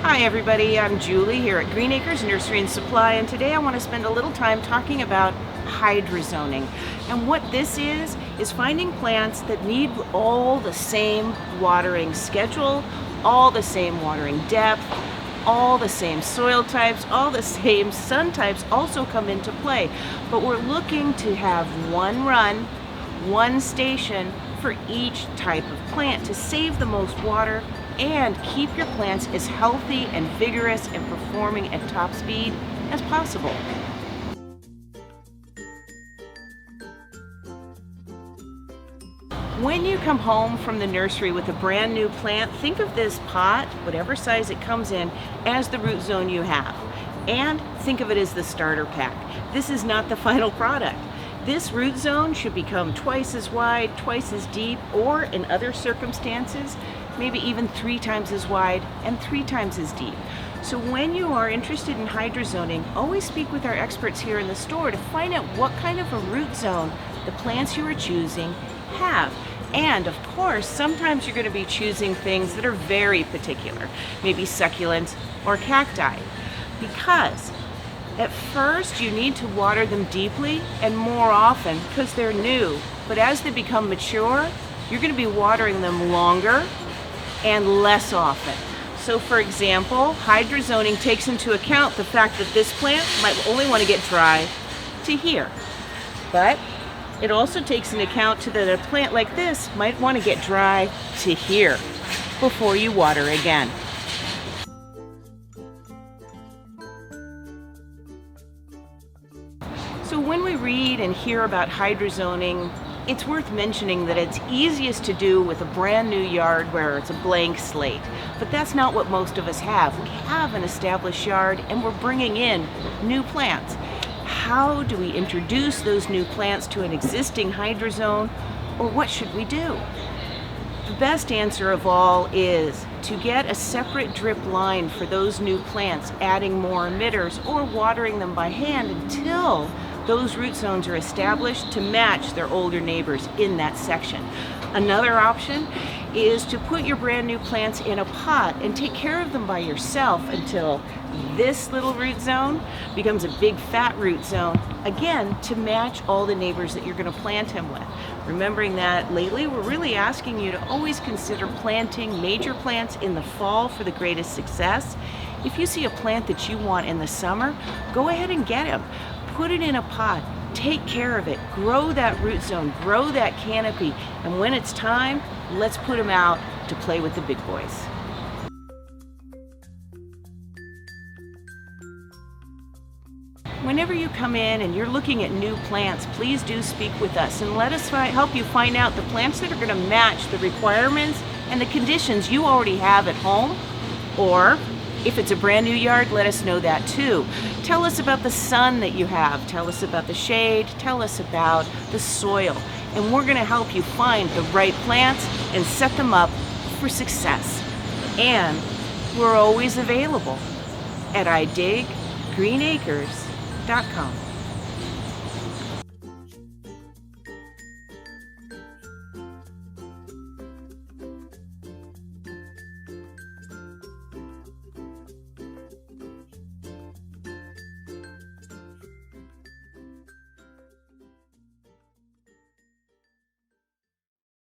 Hi everybody, I'm Julie here at Green Acres Nursery and Supply, and today I want to spend a little time talking about hydrozoning. And what this is finding plants that need all the same watering schedule, all the same watering depth, all the same soil types, all the same sun types also come into play. But we're looking to have one run, one station for each type of plant to save the most water and keep your plants as healthy and vigorous and performing at top speed as possible. When you come home from the nursery with a brand new plant, think of this pot, whatever size it comes in, as the root zone you have. And think of it as the starter pack. This is not the final product. This root zone should become twice as wide, twice as deep, or in other circumstances, maybe even 3 times as wide and 3 times as deep. So when you are interested in hydrozoning, always speak with our experts here in the store to find out what kind of a root zone the plants you are choosing have. And of course, sometimes you're going to be choosing things that are very particular, maybe succulents or cacti, because at first you need to water them deeply and more often because they're new. But as they become mature, you're going to be watering them longer and less often. So for example, hydrozoning takes into account the fact that this plant might only want to get dry to here. But it also takes into account that a plant like this might want to get dry to here before you water again. So when we read and hear about hydrozoning, it's worth mentioning that it's easiest to do with a brand new yard where it's a blank slate. But that's not what most of us have. We have an established yard and we're bringing in new plants. How do we introduce those new plants to an existing hydrozone, or what should we do? The best answer of all is to get a separate drip line for those new plants, adding more emitters or watering them by hand until those root zones are established to match their older neighbors in that section. Another option is to put your brand new plants in a pot and take care of them by yourself until this little root zone becomes a big fat root zone, again to match all the neighbors that you're going to plant them with. Remembering that lately we're really asking you to always consider planting major plants in the fall for the greatest success. If you see a plant that you want in the summer, go ahead and get him. Put it in a pot, take care of it, grow that root zone, grow that canopy, and when it's time, let's put them out to play with the big boys. Whenever you come in and you're looking at new plants, please do speak with us and let us help you find out the plants that are going to match the requirements and the conditions you already have at home. Or if it's a brand new yard, let us know that too. Tell us about the sun that you have. Tell us about the shade. Tell us about the soil. And we're going to help you find the right plants and set them up for success. And we're always available at idiggreenacres.com.